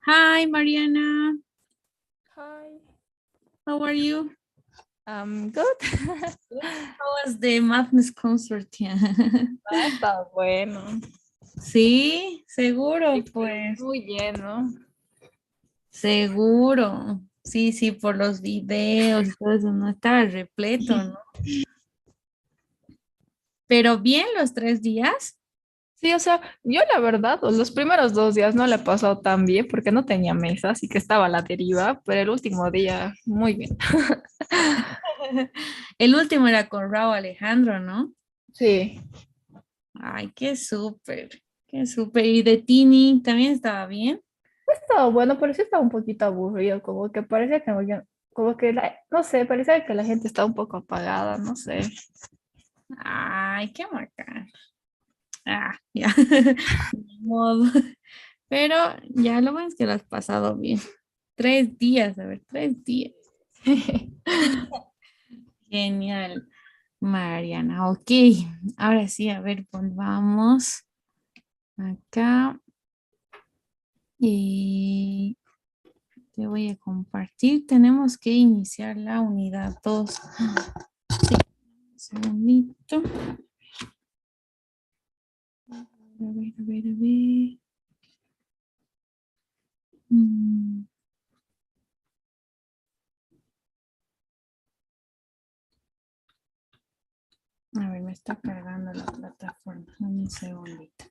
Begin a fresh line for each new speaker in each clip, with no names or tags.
Hi, Mariana.
Hi,
How are you?
I'm good.
How was the Madness concert?
Está bueno.
Sí, seguro,
Sí, pero
pues,
muy lleno.
seguro. Sí, sí, por los videos y todo eso, no estaba repleto, ¿no? Pero bien los 3 días.
Sí, o sea, yo la verdad, los primeros 2 días no le he pasado tan bien porque no tenía mesa, así que estaba a la deriva, pero el último día, muy bien.
El último era con Raúl Alejandro, ¿no?
Sí,
Ay, qué súper, qué súper. ¿Y de Tini también estaba bien?
estaba bueno, pero sí estaba un poquito aburrido, como que parecía que, como que, no sé, parecía que la gente estaba un poco apagada, no sé.
Ay, qué bacán. Ah, ya. Ni modo. Pero ya lo bueno es que lo has pasado bien. 3 días, a ver, 3 días. Genial, Mariana. Ok, ahora sí, a ver, volvamos acá. Y te voy a compartir. Tenemos que iniciar la unidad 2. Un segundito. A ver, a ver, a ver. Mm, A ver, me está cargando la plataforma. Dame un segundito.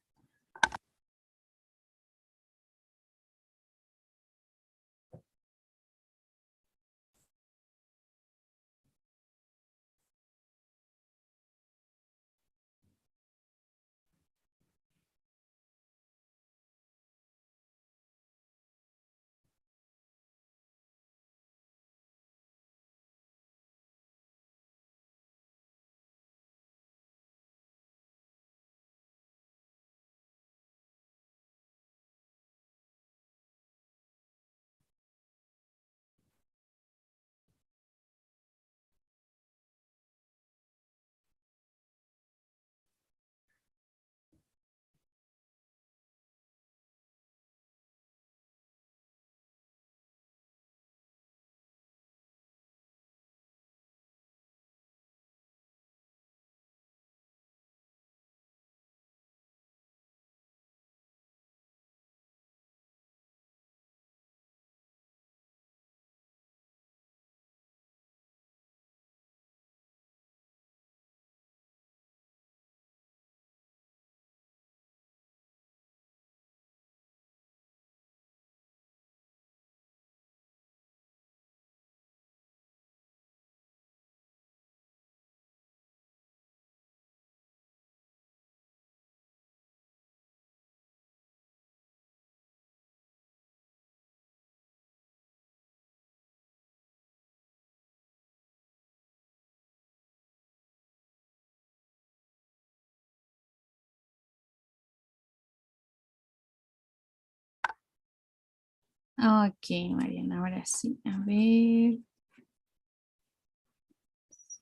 Ok, Mariana, ahora sí. A ver.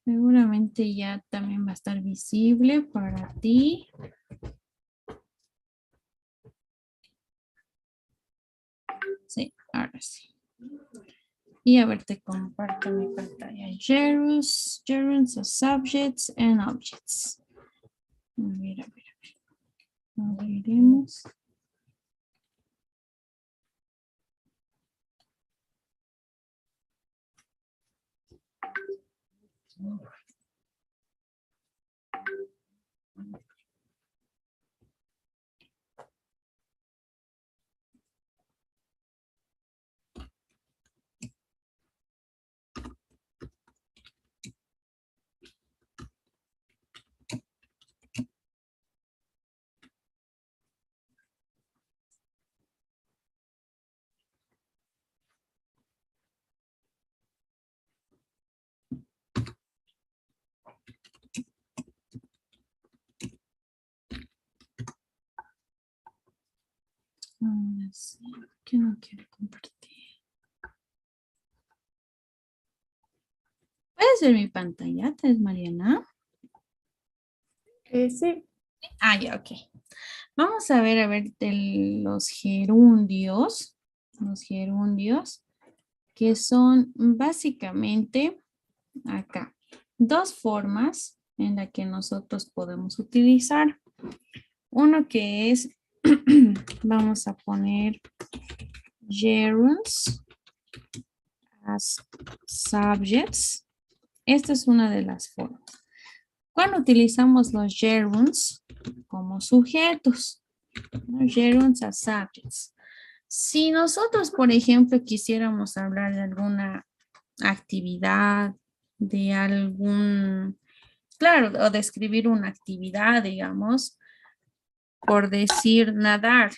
Seguramente ya también va a estar visible para ti. Sí, ahora sí. Y a ver, te comparto mi pantalla. Gerunds, subjects and objects. A ver, a ver, a ver. A veremos. Ahora sí, que no quiero compartir. ¿Puedes ver mi pantalla, Mariana?
Sí,
Ah, ya, ok. Vamos a ver, de los gerundios. los gerundios, que son básicamente acá. Dos formas en la que nosotros podemos utilizar. Uno que es, vamos a poner gerunds as subjects. Esta es una de las formas. Cuando utilizamos los gerunds como sujetos, ¿no? Gerunds as subjects. Si nosotros, por ejemplo, quisiéramos hablar de alguna actividad, de algún, claro, o describir una actividad, digamos, por decir nadar.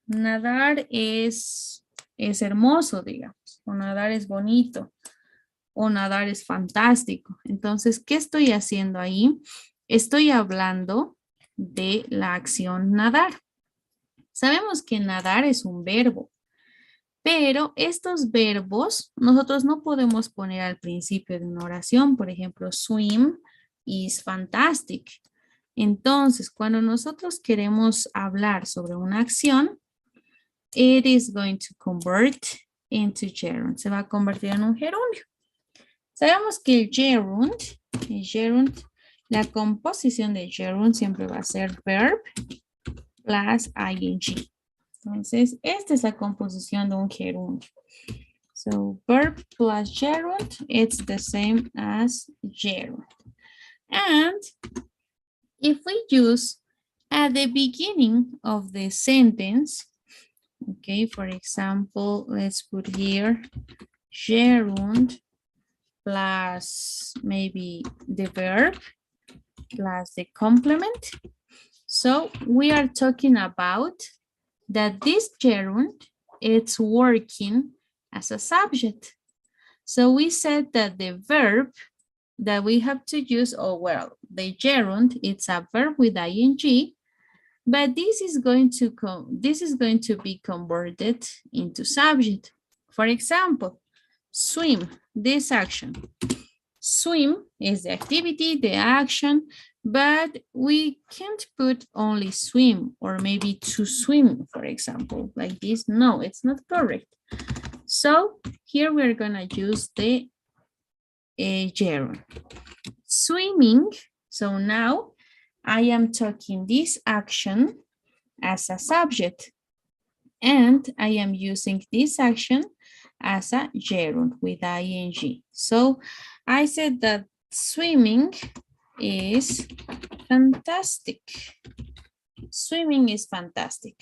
Nadar es hermoso, digamos, o nadar es bonito, o nadar es fantástico. Entonces, ¿qué estoy haciendo ahí? Estoy hablando de la acción nadar. Sabemos que nadar es un verbo, pero estos verbos nosotros no podemos poner al principio de una oración. Por ejemplo, swim is fantastic. Entonces, cuando nosotros queremos hablar sobre una acción, it is going to convert into gerund. Se va a convertir en un gerundio. Sabemos que el gerund, la composición de gerund siempre va a ser verb plus ing. Entonces, esta es la composición de un gerundio. So, verb plus gerund, it's the same as gerund. And if we use at the beginning of the sentence, okay, for example, let's put here gerund plus maybe the verb plus the complement. So we are talking about that this gerund, it's working as a subject. So we said that the verb that we have to use, oh well, the gerund, it's a verb with ing, but this is going to be converted into subject. For example, swim, this action. Swim is the activity, the action, but we can't put only swim or maybe to swim, for example, like this. No, it's not correct. So here we're gonna use the gerund. Swimming, so now I am talking this action as a subject and I am using this action as a gerund with ing. So I said that swimming is fantastic. Swimming is fantastic.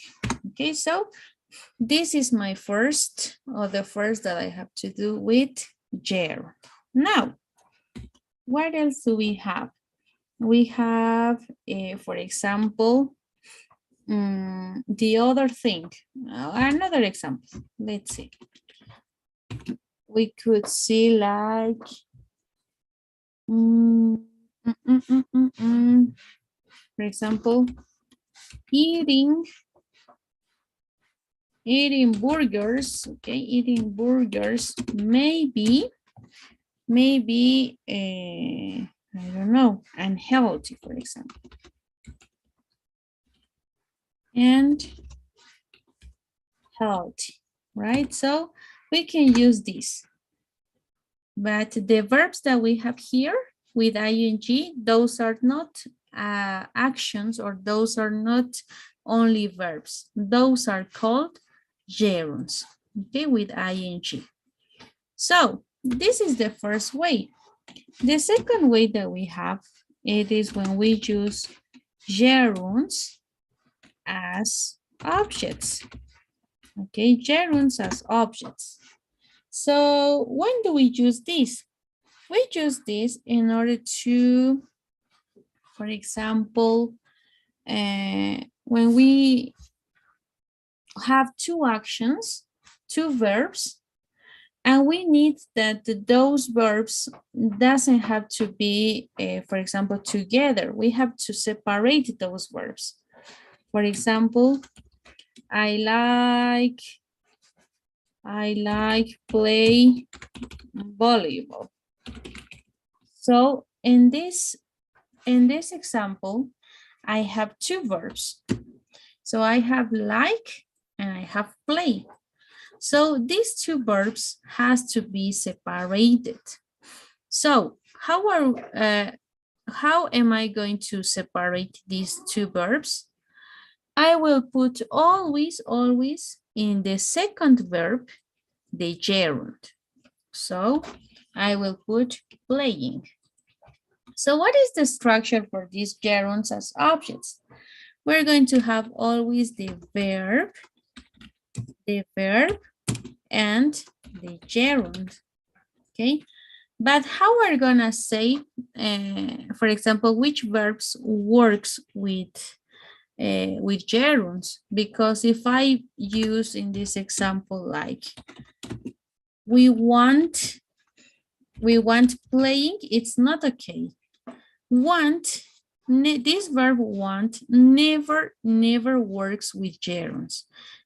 Okay, so this is my first, or the first that I have to do with gerund. Now, what else do we have? We have, for example, the other thing. Another example. Let's see. We could see like, for example, eating burgers. Okay, eating burgers maybe I don't know, unhealthy, for example. And healthy, right? So we can use this. But the verbs that we have here with ing, those are not actions, or those are not only verbs. Those are called gerunds, okay, with ing. So this is the first way. The second way that we have, it is when we use gerunds as objects. Okay, gerunds as objects. So when do we use this? We use this in order to, for example, when we have two actions, two verbs, and we need that those verbs doesn't have to be, for example, together. We have to separate those verbs. For example, I like play volleyball. So in this example, I have two verbs. So I have like and I have play. So these two verbs has to be separated. So how am I going to separate these two verbs? I will put always in the second verb, the gerund. So I will put playing. So what is the structure for these gerunds as objects? We're going to have always the verb, and the gerund, okay? But how are we gonna say, for example, which verbs works with gerunds? Because if I use in this example, like we want playing, it's not okay. Want, this verb want never works with gerunds.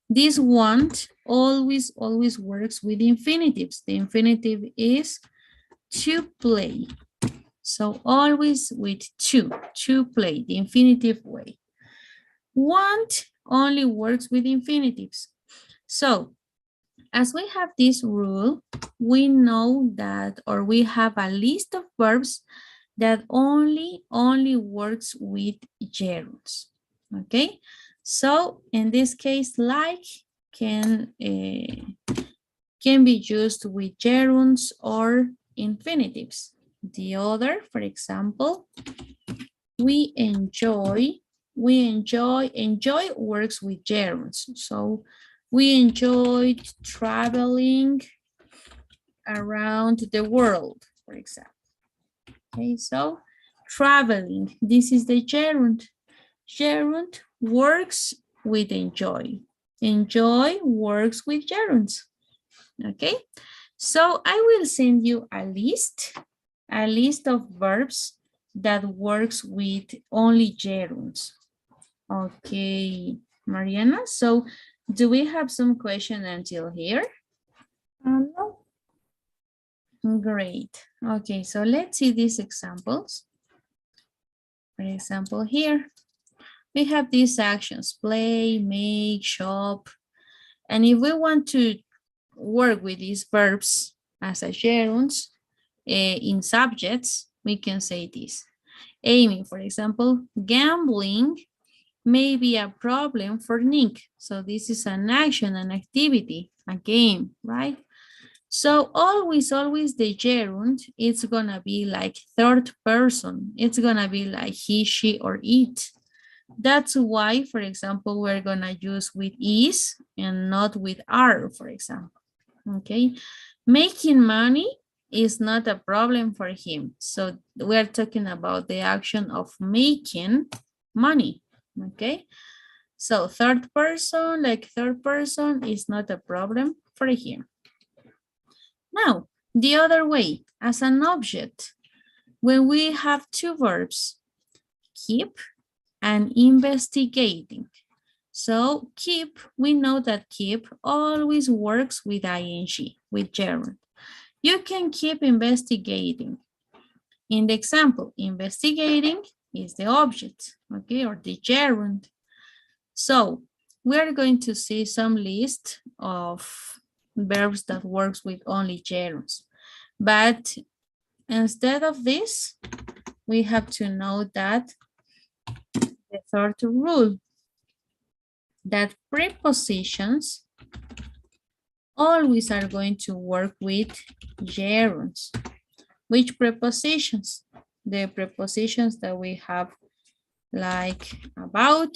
This want always works with infinitives. The infinitive is to play. So always with to play, the infinitive way. Want only works with infinitives. So as we have this rule, we know that, or we have a list of verbs that only works with gerunds. Okay, so in this case, like can be used with gerunds or infinitives. The other, for example, we enjoy works with gerunds. So we enjoyed traveling around the world, for example. Okay, so traveling, this is the gerund. Gerund works with enjoy. Enjoy works with gerunds. Okay, so I will send you a list of verbs that works with only gerunds. Okay, Mariana, so do we have some question until here?
No.
Great. Okay, so let's see these examples. For example, here we have these actions: play, make, shop. And if we want to work with these verbs as a gerunds in subjects, we can say this. Amy, for example, gambling may be a problem for Nick. So this is an action, an activity, a game, right? So always the gerund, it's gonna be like third person. It's gonna be like he, she, or it. That's why, for example, we're gonna use with is and not with are, for example, okay? Making money is not a problem for him. So we're talking about the action of making money, okay? So third person, like third person, is not a problem for him. Now, the other way, as an object, when we have two verbs, keep and investigating. So keep, we know that keep always works with ing, with gerund. You can keep investigating. In the example, investigating is the object, okay, or the gerund. So we're going to see some list of verbs that works with only gerunds. But instead of this, we have to know that the third rule, that prepositions always are going to work with gerunds. Which prepositions? The prepositions that we have, like about,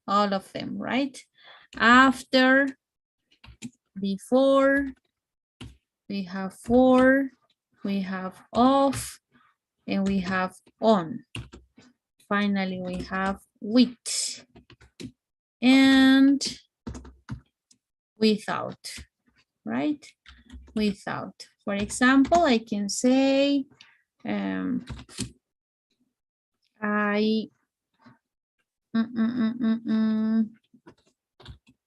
all of them, right? After, before, we have for, we have of, and we have on. Finally, we have with and without, right? Without. For example, I can say, for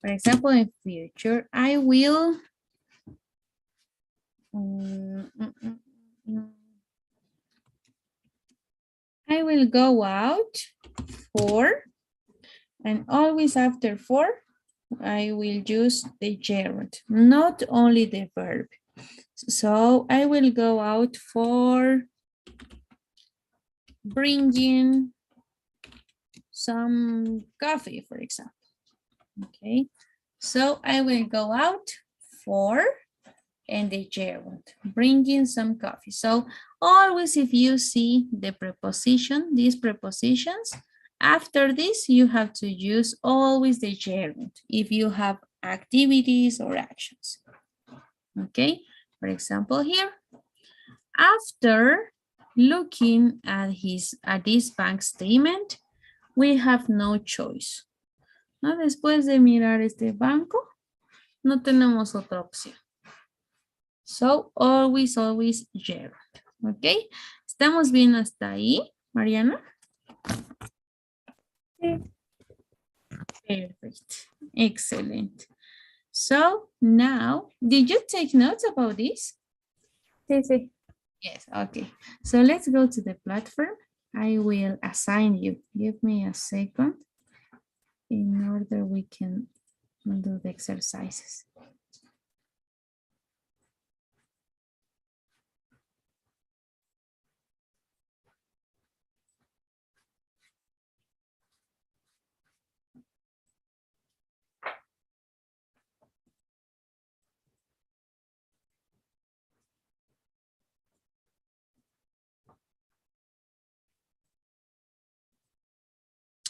example, in future, I will, I will go out for, and always after for, I will use the gerund, not only the verb. So I will go out for bringing some coffee, for example. Okay, so I will go out for and the gerund, bringing some coffee. So always if you see the preposition, these prepositions, after this you have to use always the gerund if you have activities or actions. Okay, for example here, after looking at this bank statement, we have no choice. ¿No? Después de mirar este banco, no tenemos otra opción. So, always gerund. ¿Ok? ¿Estamos bien hasta ahí, Mariana?
Sí.
Perfect. Excellent. So, now, did you take notes about this?
Sí, sí.
Yes, okay. So, let's go to the platform. I will assign you. Give me a second in order we can do the exercises.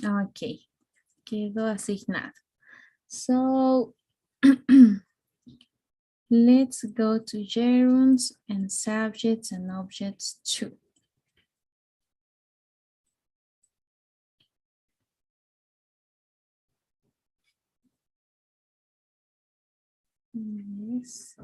Ok, quedó asignado. So, let's go to gerunds and subjects and objects too. Yes.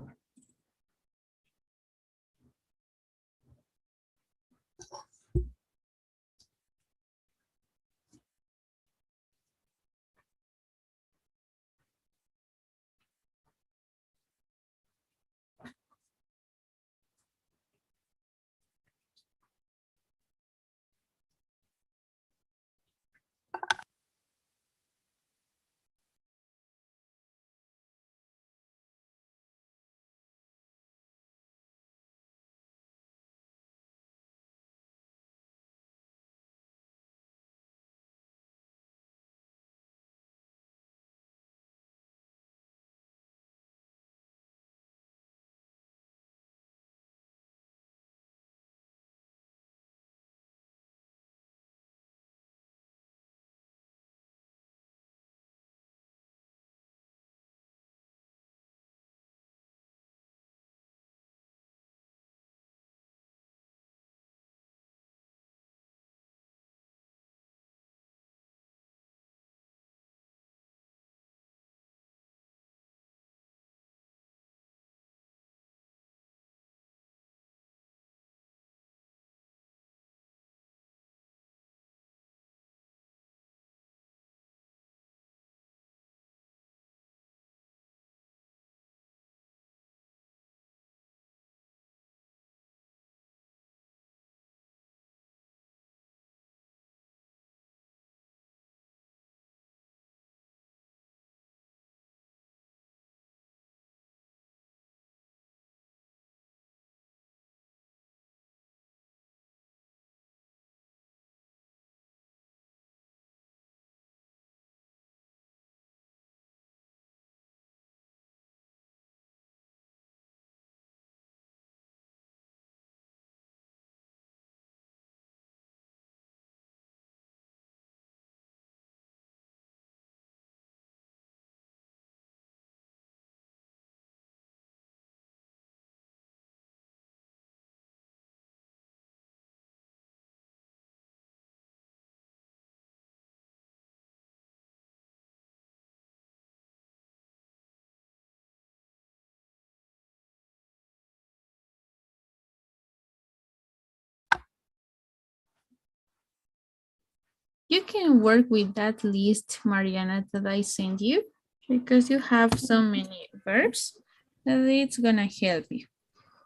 You can work with that list, Mariana, that I sent you, because you have so many verbs that it's gonna help you.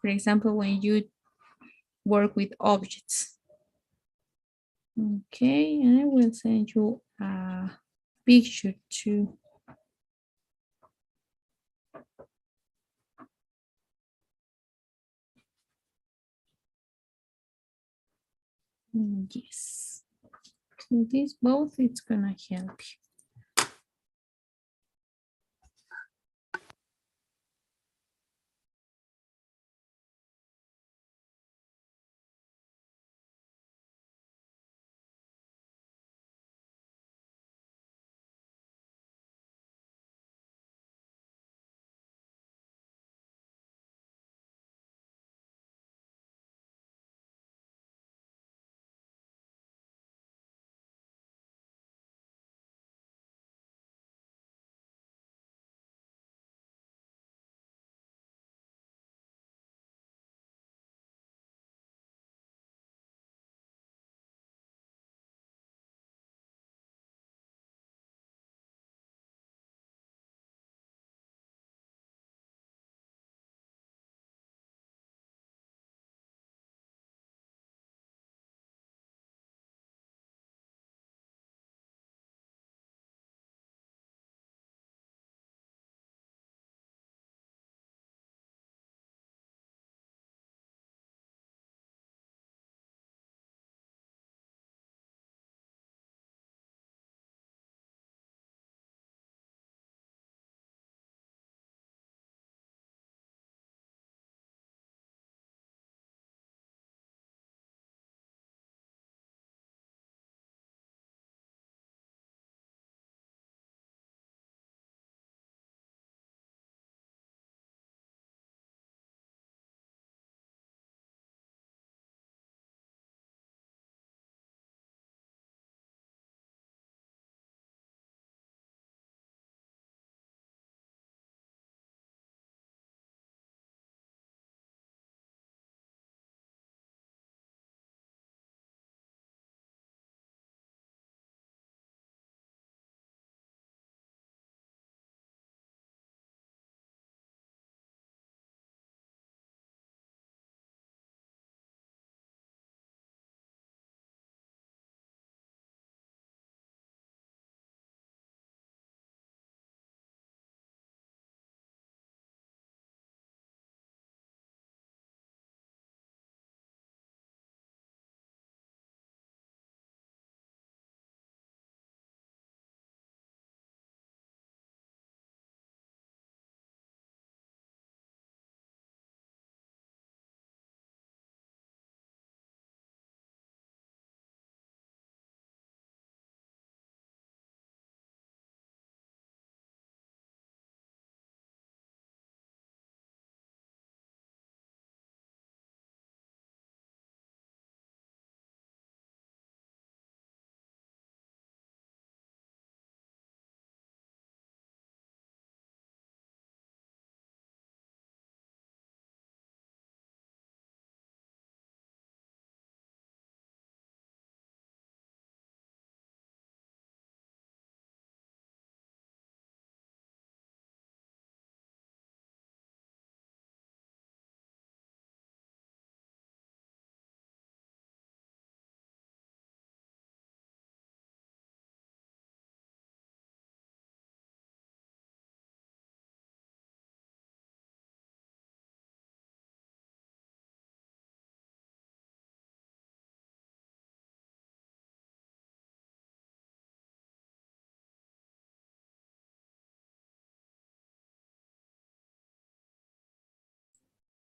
For example, when you work with objects. Okay, and I will send you a picture too. Yes. So this both, it's gonna help you.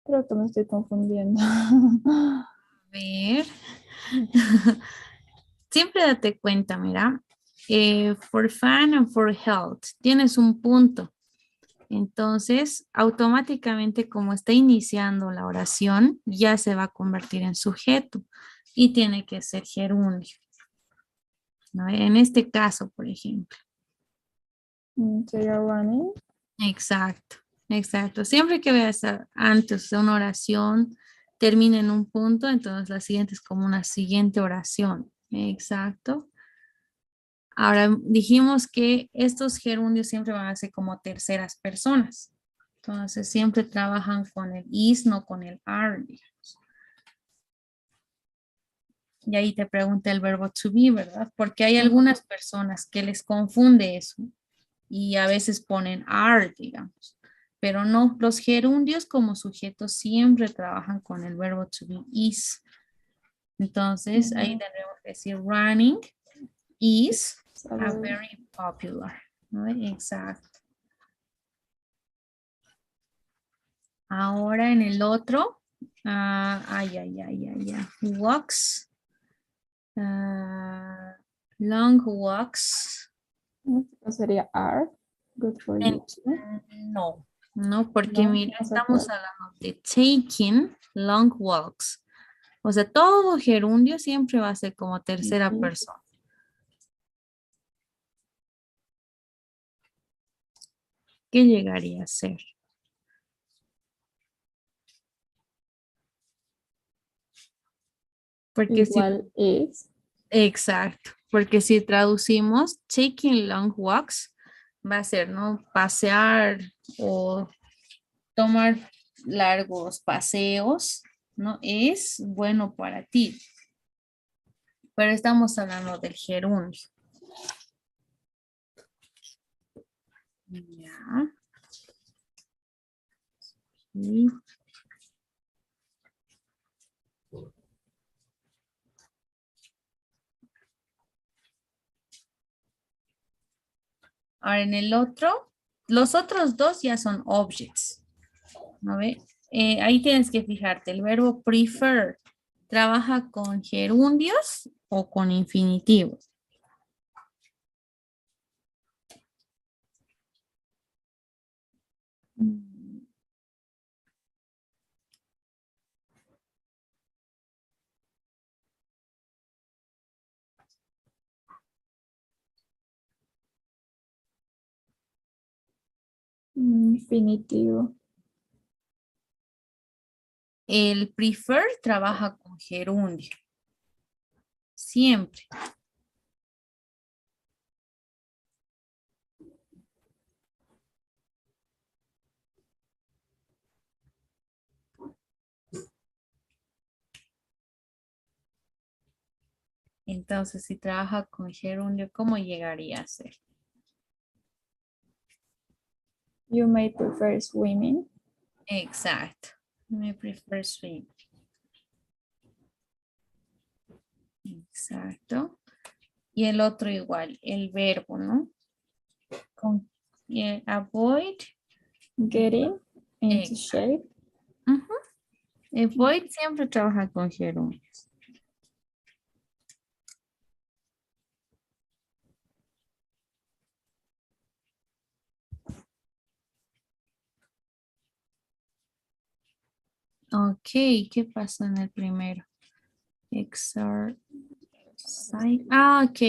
Creo que me estoy confundiendo.
A ver. Siempre date cuenta, mira. For fun and for health. Tienes un punto. Entonces, automáticamente, como está iniciando la oración, ya se va a convertir en sujeto y tiene que ser gerundio, ¿no? En este caso, por ejemplo.
Sería running.
Exacto, exacto. Siempre que veas antes de una oración, termina en un punto, entonces la siguiente es como una siguiente oración. Exacto. Ahora dijimos que estos gerundios siempre van a ser como terceras personas. Entonces siempre trabajan con el is, no con el are, digamos. Y ahí te pregunta el verbo to be, ¿verdad? Porque hay algunas personas que les confunde eso y a veces ponen are, digamos. Pero no, los gerundios como sujetos siempre trabajan con el verbo to be is. Entonces, ahí tendremos que decir running is a
Saber.
very popular. ¿No? Exacto. Ahora en el otro, walks, long walks.
¿No sería are? Good for you too.
No, no, porque
No,
mira,
no se
estamos
puede.
hablando de taking long walks. O sea, todo gerundio siempre va a ser como tercera
Ujú.
persona. ¿Qué llegaría a ser? Porque si,
Igual es.
exacto, porque si traducimos taking long walks, va a ser, ¿no? Pasear o tomar largos paseos, ¿no? Es bueno para ti, pero estamos hablando del gerundio. Ya. Y ahora en el otro, los otros dos ya son objects. ¿No ve? Ahí tienes que fijarte, el verbo prefer, ¿trabaja con gerundios o con infinitivos?
Infinitivo.
El prefer trabaja con gerundio, siempre. Entonces, si trabaja con gerundio, ¿cómo llegaría a ser?
You may prefer swimming.
Exacto. Me prefer swim. Exacto. Y el otro igual, el verbo, ¿no? Con avoid.
Getting into
Exacto.
shape.
Ujú. Avoid siempre trabaja con gerundio. Ok, ¿qué pasó en el primero? Exercise. Ok.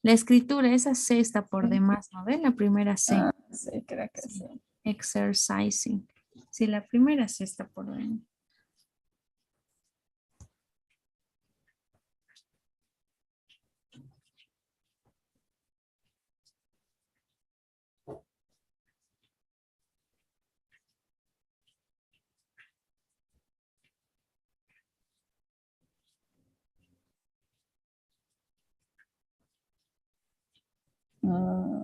La escritura, esa C está por demás, ¿no ven? La primera C.
Sí, creo que sí.
Sí. Exercising. Sí, la primera C está por demás.
Mm,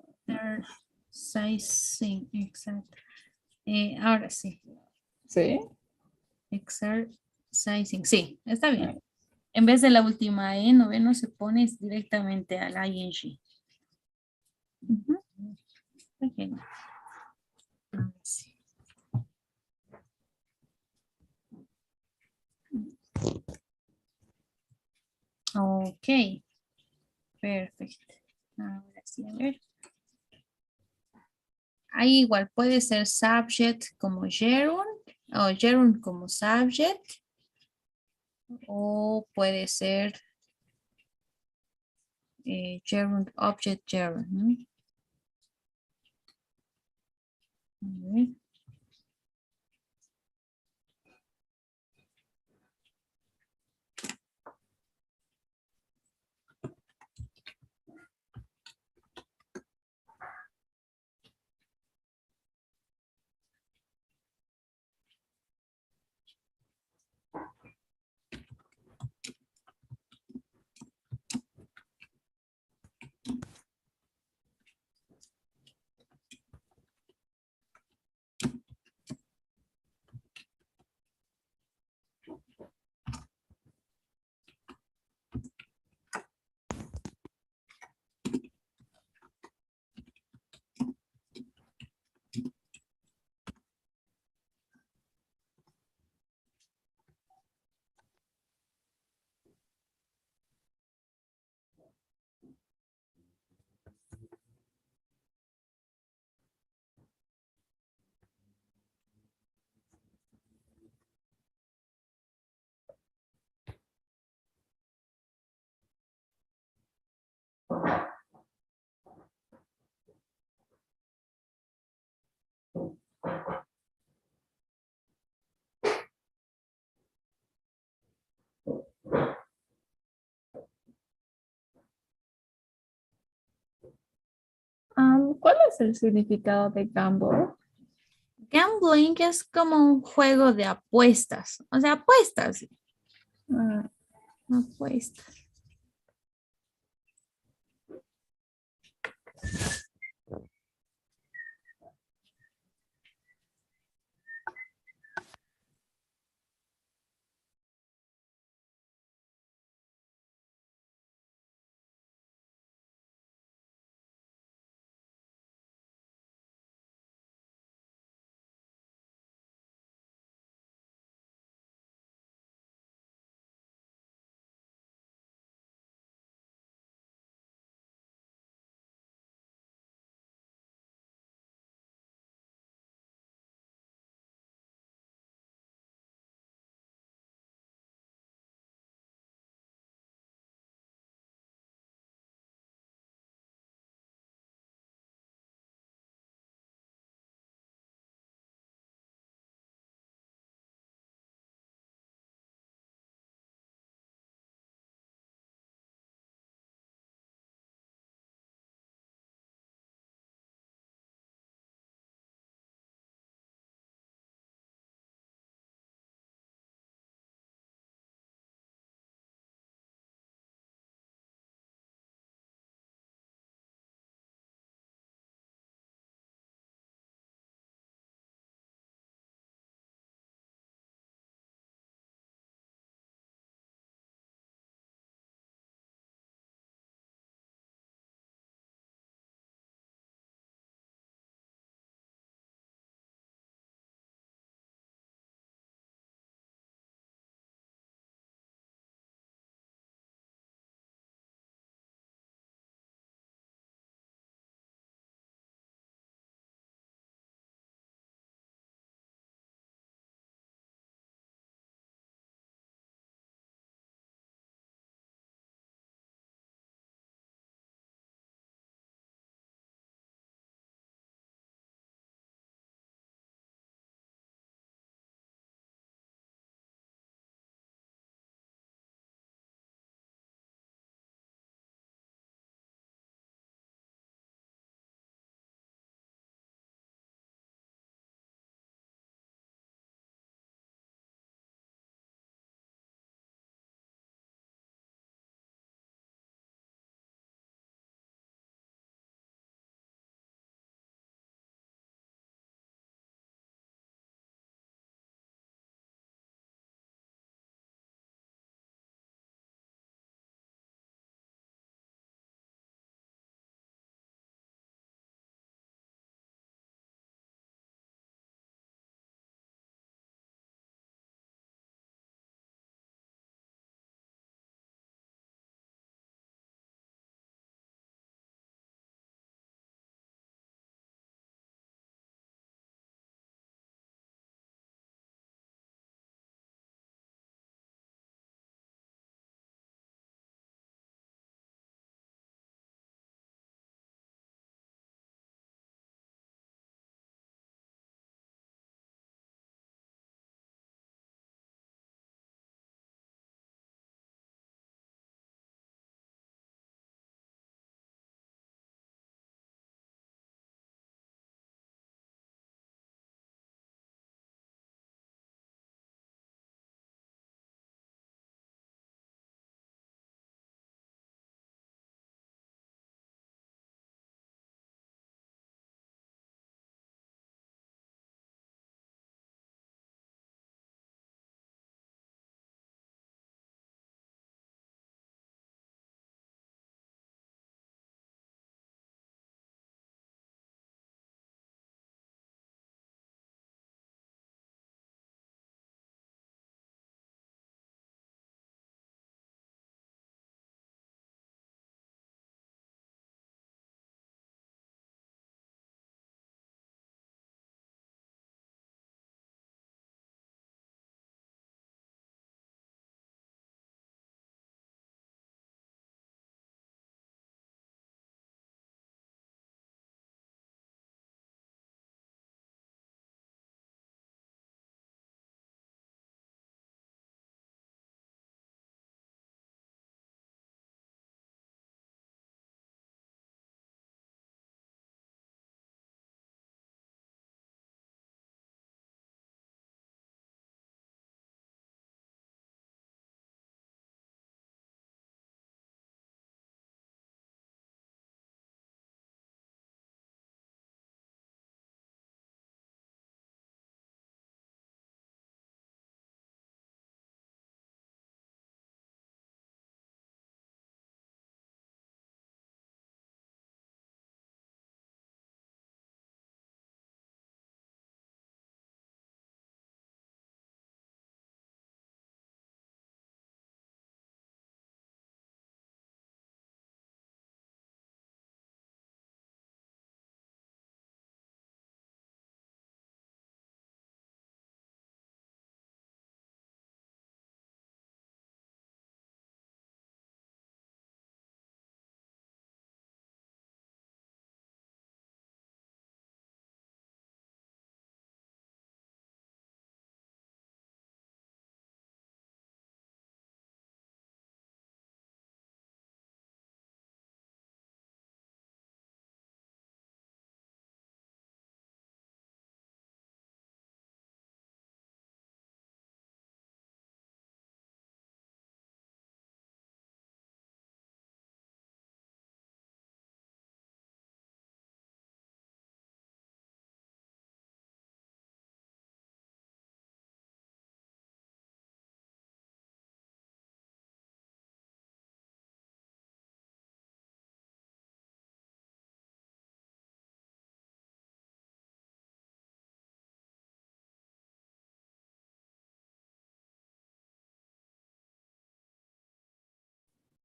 Exercising, exacto. Ahora sí.
sí.
Exercising. Sí, está bien.
Ah,
En vez de la última E, no ve, no se pone directamente al ing. Ujú. Ok. Ahora sí. Ok, perfecto. Ahora sí, a ver. Ahí igual puede ser subject como gerund o gerund como subject o puede ser gerund object gerund, ¿no? A ver.
¿Cuál es el significado de gamble?
Gambling es como un juego de apuestas. O sea, apuestas.
Ah,
Apuestas.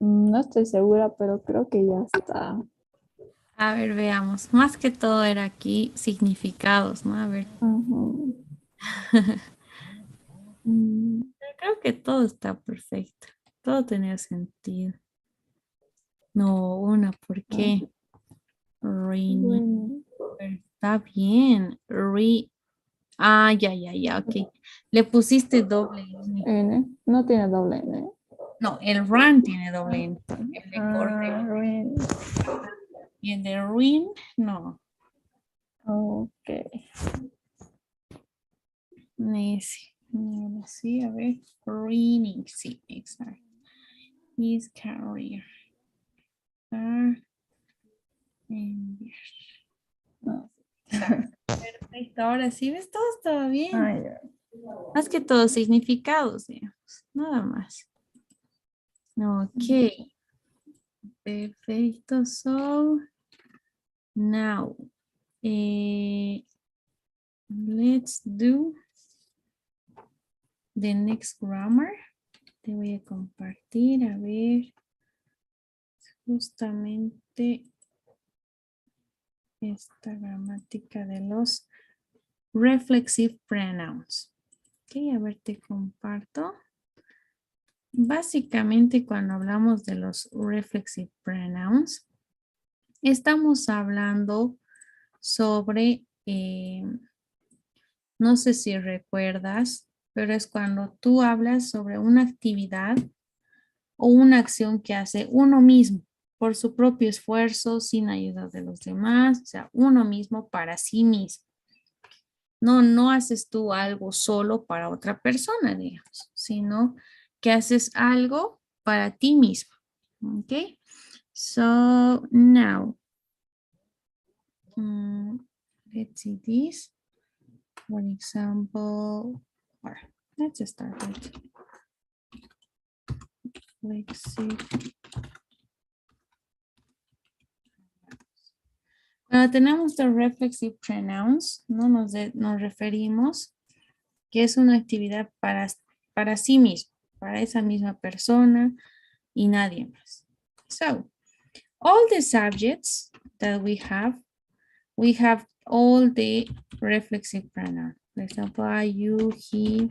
No estoy segura, pero creo que ya está.
A ver, veamos. Más que todo era aquí significados, ¿no? A ver.
Ujú. Mm,
Creo que todo está perfecto. Todo tenía sentido. No, una, ¿por
ah,
qué? Rainy.
bueno.
Está bien. Ah, ya, ok. Le pusiste doble N.
N. No tiene doble N.
No, el run tiene doble N. El de correr.
Rin.
Y el de ruin, no.
Ok.
Ese. Sí, a ver. Reading, sí, exacto. His career. Ah, enviar.
No.
Perfecto, ahora sí ves, todo estaba bien.
Ah, ya.
Más que todo significados, digamos. Nada más. Ok, perfecto. So, now, eh, let's do the next grammar. Te voy a compartir, a ver, justamente esta gramática de los reflexive pronouns. Ok, a ver, te comparto. Básicamente, cuando hablamos de los reflexive pronouns, estamos hablando sobre, no sé si recuerdas, pero es cuando tú hablas sobre una actividad o una acción que hace uno mismo por su propio esfuerzo, sin ayuda de los demás, o sea, uno mismo para sí mismo. No, no haces tú algo solo para otra persona, digamos, sino que haces algo para ti mismo. ¿Ok? So now, let's see this. For example, or let's just start with reflexive. Cuando tenemos the reflexive pronouns, no nos referimos que es una actividad para sí mismo, para esa misma persona y nadie más. So, all the subjects that we have all the reflexive pronoun. For example, I, you, he,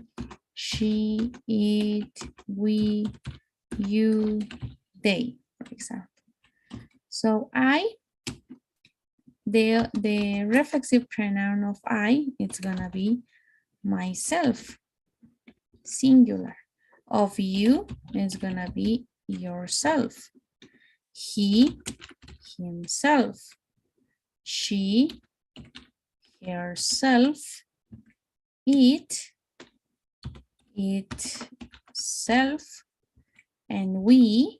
she, it, we, you, they, for example. So the reflexive pronoun of I, it's gonna be myself, singular. Of you, it's gonna be yourself. He, himself. She, herself. It, itself. And we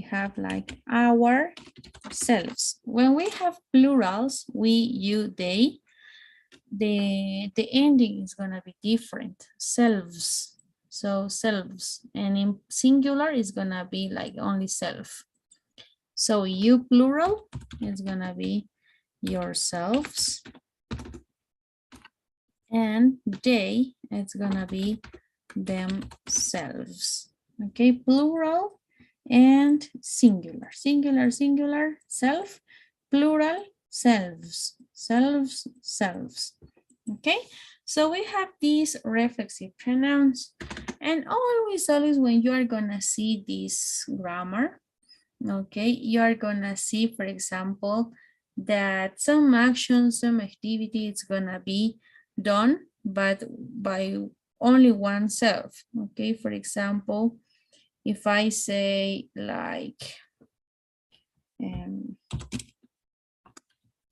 have like ourselves. When we have plurals, we, you, they, the ending is gonna be different. Selves. So selves. And in singular is gonna be like only self. So you plural is gonna be yourselves. And they, it's gonna be themselves. Okay, plural and singular. Singular, singular, self, plural, selves, selves, selves. Okay, so we have these reflexive pronouns. And always when you are gonna see this grammar, okay, you are gonna see, for example, that some action, some activity is gonna be done, but by only oneself. Okay, for example, if I say like,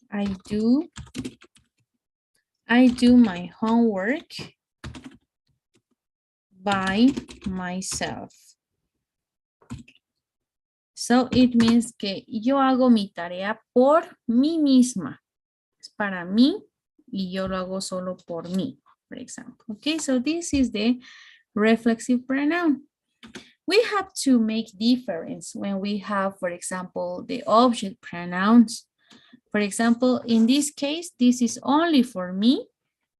I do my homework by myself. So it means que yo hago mi tarea por mí misma. Es para mí y yo lo hago solo por mí, for example. Okay, so this is the reflexive pronoun. We have to make difference when we have, for example, the object pronouns. For example, in this case, this is only for me.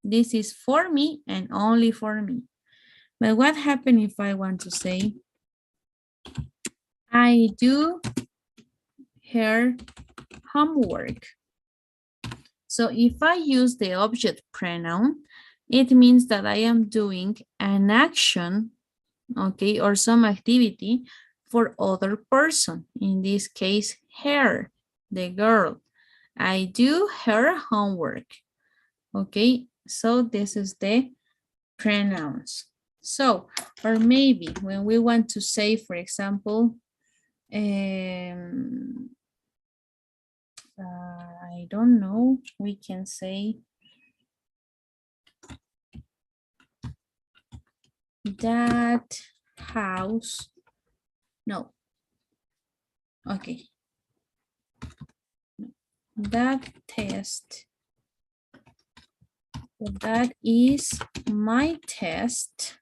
This is for me and only for me. But what happens if I want to say, I do her homework. So if I use the object pronoun, it means that I am doing an action, okay, or some activity for other person. In this case, her, the girl. I do her homework. Okay, so this is the pronouns. So, or maybe when we want to say, for example, I don't know, we can say that house, no, okay, that test, that is my test,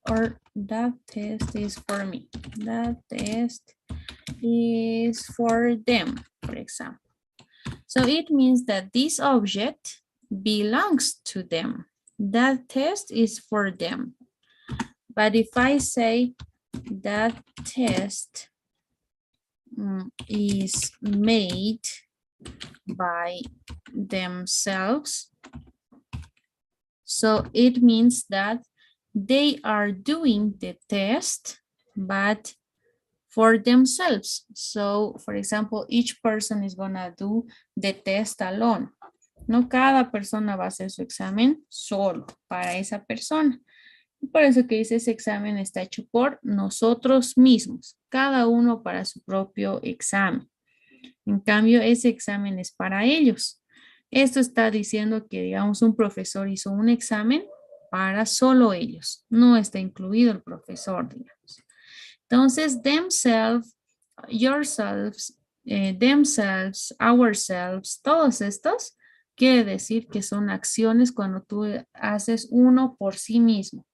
or that test is for me, that test is for them, for example. So it means that this object belongs to them. That test is for them. But if I say that test is made by themselves, so it means that they are doing the test, but for themselves. So, for example, each person is gonna do the test alone. No cada persona va a hacer su examen solo para esa persona. Por eso que dice ese examen está hecho por nosotros mismos, cada uno para su propio examen. En cambio, ese examen es para ellos. Esto está diciendo que, digamos, un profesor hizo un examen para solo ellos. No está incluido el profesor, digamos. Entonces, themselves, yourselves, themselves, ourselves, todos estos quiere decir que son acciones cuando tú haces uno por sí mismo.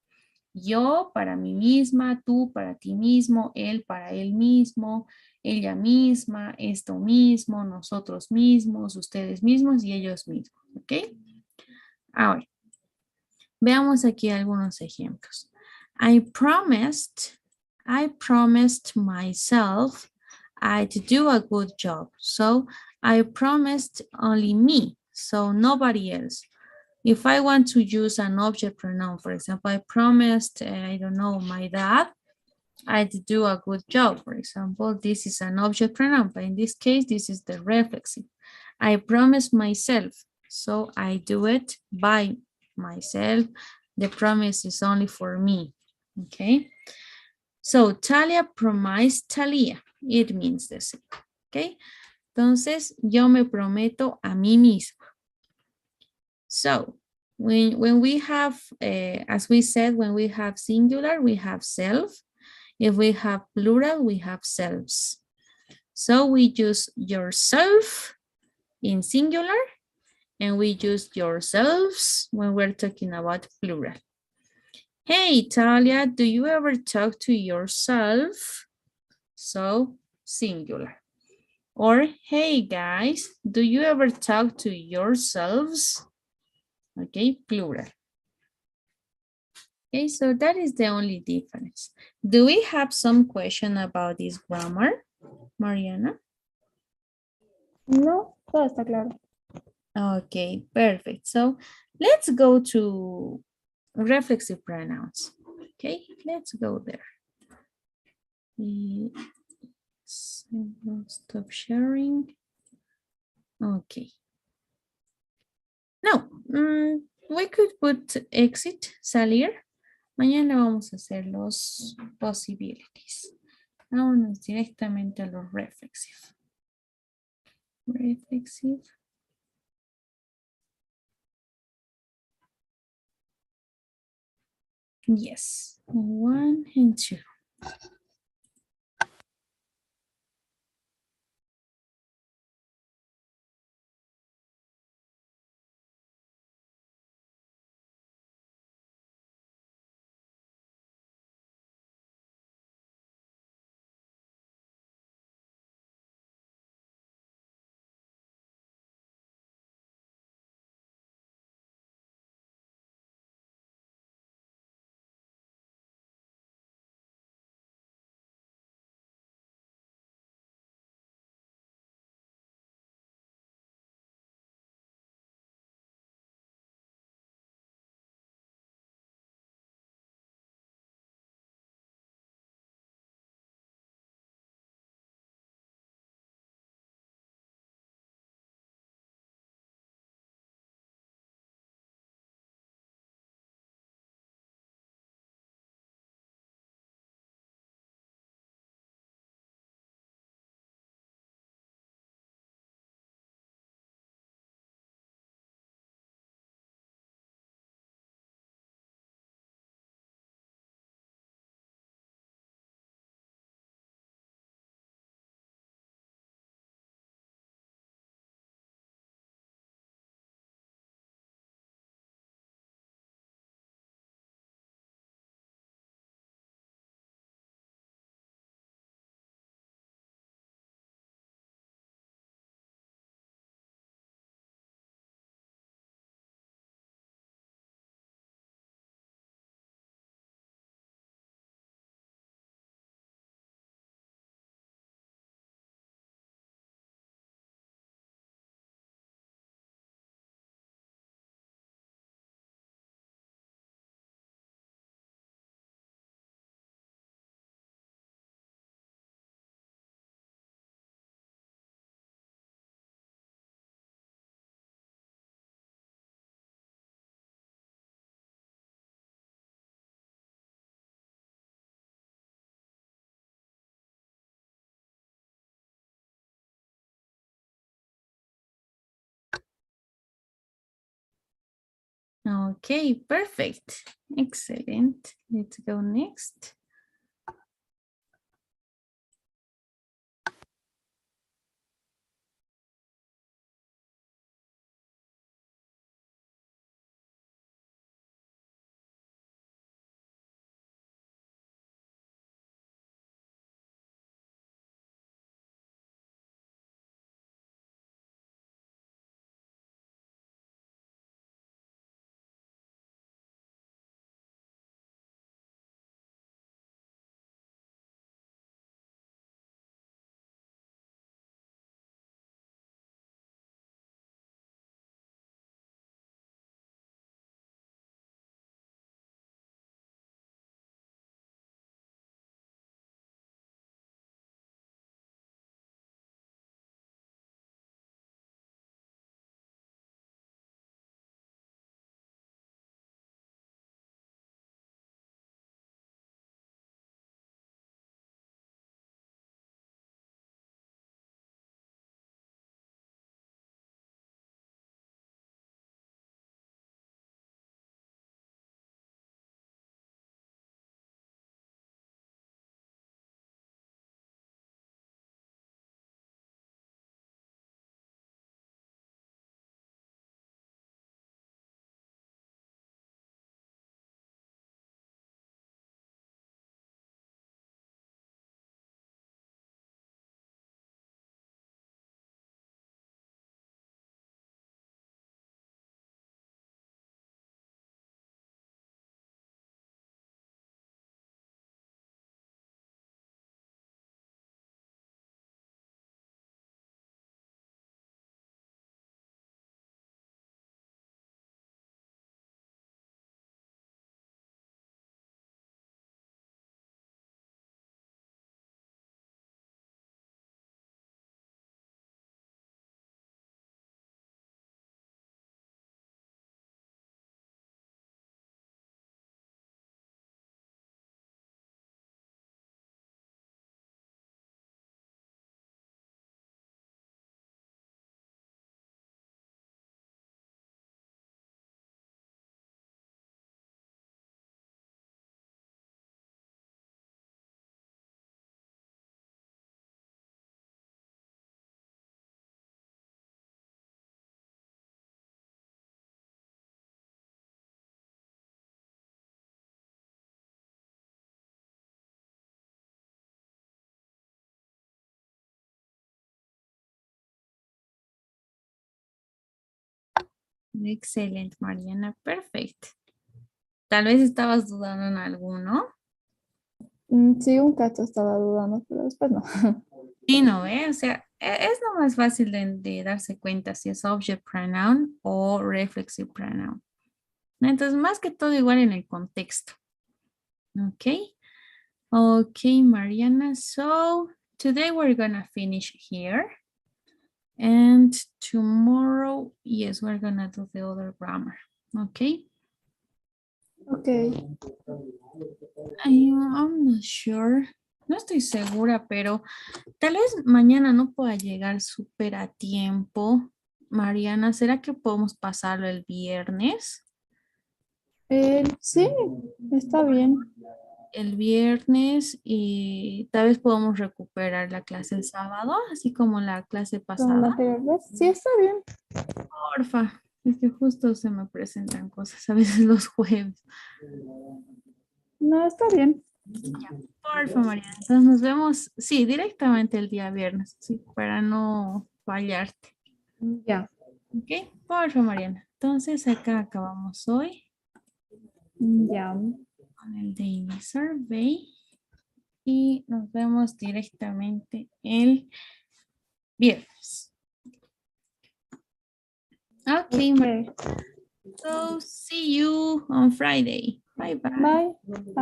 Yo para mí misma, tú para ti mismo, él para él mismo, ella misma, esto mismo, nosotros mismos, ustedes mismos y ellos mismos. ¿Ok? Ahora, veamos aquí algunos ejemplos. I promised myself I'd do a good job. So I promised only me, so nobody else. If I want to use an object pronoun, for example, I promised, I don't know, my dad, I'd do a good job. For example, this is an object pronoun, but in this case, this is the reflexive. I promised myself, so I do it by myself. The promise is only for me, okay? So, Talia promised Talia. It means the same, okay? Entonces, yo me prometo a mí misma. So, when we have, as we said, when we have singular, we have self. If we have plural, we have selves. So we use yourself in singular, and we use yourselves when we're talking about plural. Hey, Talia, do you ever talk to yourself? So, singular. Or, hey, guys, do you ever talk to yourselves? Okay, plural. Okay, so that is the only difference. Do we have some question about this grammar, Mariana?
No, todo está claro.
Okay, perfect. So let's go to reflexive pronouns. Okay, let's go there. Yes, I will stop sharing. Okay. No, we could put exit, salir. Mañana vamos a hacer los possibilities. Vámonos directamente a los reflexive. Reflexive. Yes, 1 and 2. Okay, perfect. Excellent. Let's go next. Excelente, Mariana. Perfect. Tal vez estabas dudando en alguno.
Sí, un cacho estaba dudando, pero después no.
Sí, no, o sea, es lo más fácil de darse cuenta si es object pronoun o reflexive pronoun. ¿No? Entonces, más que todo igual en el contexto. Ok. Ok, Mariana. So, today we're gonna finish here. And tomorrow, yes, we're gonna do the other grammar. Okay.
Ok.
I'm not sure. No estoy segura, pero tal vez mañana no pueda llegar súper a tiempo. Mariana, ¿será que podemos pasarlo el viernes?
Sí, está bien.
El viernes y tal vez podamos recuperar la clase el sábado, así como la clase
Como la
pasada.
anterior vez. Sí, está bien.
Porfa, es que justo se me presentan cosas a veces los jueves.
No, está bien.
Ya, porfa, Mariana. Entonces nos vemos, sí, directamente el día viernes, sí, para no fallarte.
Ya.
Ok, porfa, Mariana. Entonces acá acabamos hoy
Ya.
con el Daily Survey y nos vemos directamente el viernes. Ok,
Ok.
so see you on Friday. Bye bye.
Bye. Bye.